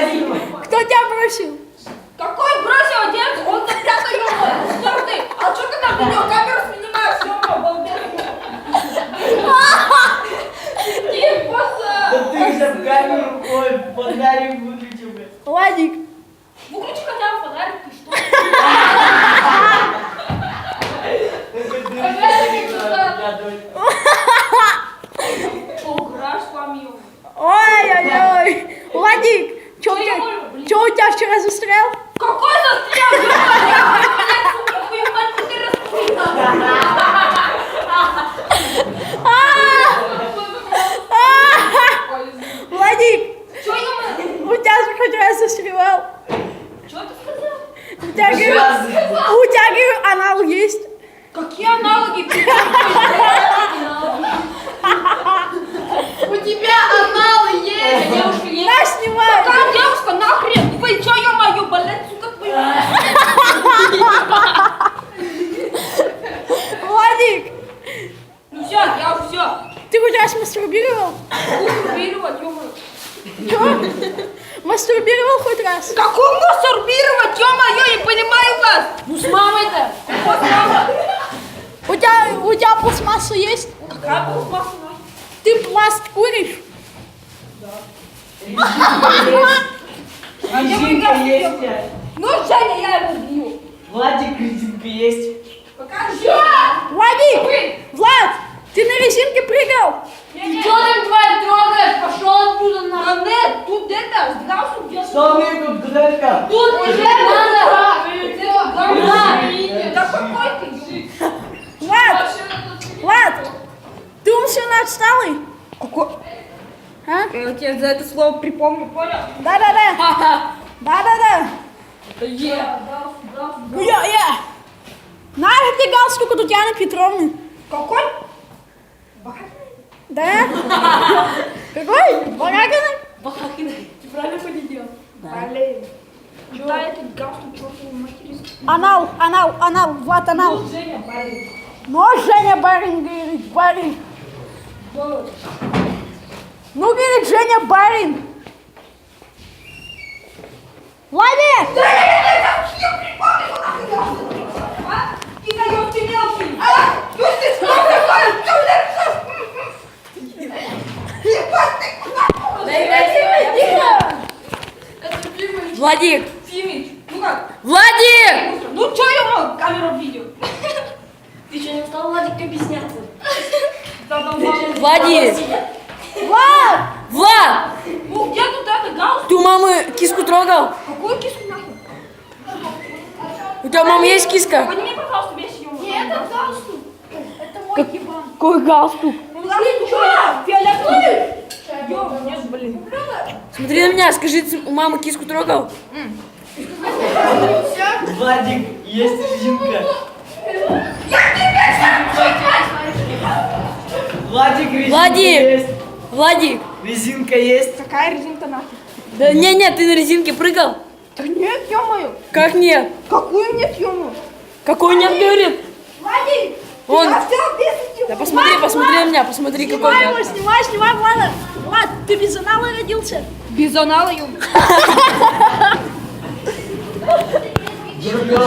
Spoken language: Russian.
Кто тебя бросил? Какой бросил отец? Он на пятой ёбаный. Что ты? А что ты там видеокамеру снимаешь? Ёба, обалденно. Типа, Да ты же в камеру, ой, фонарик выключи, блядь. Владик. выключи хотя бы фонарик, ты что? Уграж с вами, ёба. Ой-ой-ой. Владик, что у тебя вчера застрял? Какой застрял? Ёба, я, блядь, сука, хуемать, ты раскрыла. Владик, Чё, ёба? у тебя же хоть раз застревал. Чё ты сказал? У тебя, говорю, анал есть. Какие аналоги? У тебя аналы есть. Девушка есть. На, снимай. Какая девушка? Нахрен? Вы чё, ё-моё, блядь, сука, твою? Владик, Ну всё, я всё. ты хоть раз мастурбировал? Мастурбировать, ё-моё. Что? Мастурбировал хоть раз? Какой мастурбировать, ё-моё, не понимаю вас. Ну с мамой-то. Вот мама. У тебя пластмасса есть? Какая пластмасса? Ты пласт куришь? Резинка есть, блядь. Ну, Женя, я его бью. Владик, резинка есть. Покажи. Владик! Влад, ты на резинке прыгал? Ты чё там, тварь, трогаешь? Пошел оттуда на... нет, тут это, сдался где-то. Что вы тут, грека? Тут уже надо. Да какой ты? Влад, ты умственно отсталый? Какой? А? Я тебе за это слово припомню, понял? Да-да-да. Да-да-да. Я. Я. Знаешь, где галстук у Татьяны Петровны? Какой? Да? Какой? Барагиной? Ты правильно победил? Блин. Да, этот галстук чёртовый материнский. Анал, Влад, анал. Женя, блин. Но Женя барин, говорит, барин. Ну, говорит, Женя барин. Владик! Ты даёшь, ты мелкий. Ну ты что такое? Владик! Фимич, ну как? Владик! Ну чё ему камеру видео? Ты что, не устал, Владик, объясняться? Владик! Влад! Влад! Ну где тут это галстук? Ты у мамы киску трогал? Какую киску нахуй? У тебя мама есть киска? Подними, пожалуйста, весь её. Нет, это галстук. Это мой ебан. Какой галстук? Ну блин, чё? Фиолетовый? Ё, нет, блин. Смотри на меня, скажи, ты у мамы киску трогал? Владик, есть резинка. Владик, резинка Владик! есть. Владик! Резинка есть. Какая резинка нахуй? Да не, ты на резинке прыгал? Да нет, ё-моё. Как нет? Какую нет, ё-моё? Какой нет, говорит? Владик! Он... Я всё без Да посмотри на меня, посмотри, какой Снимай его, нет. снимай, Влада. Влад, ты без анала родился? Без анала, ё-моё.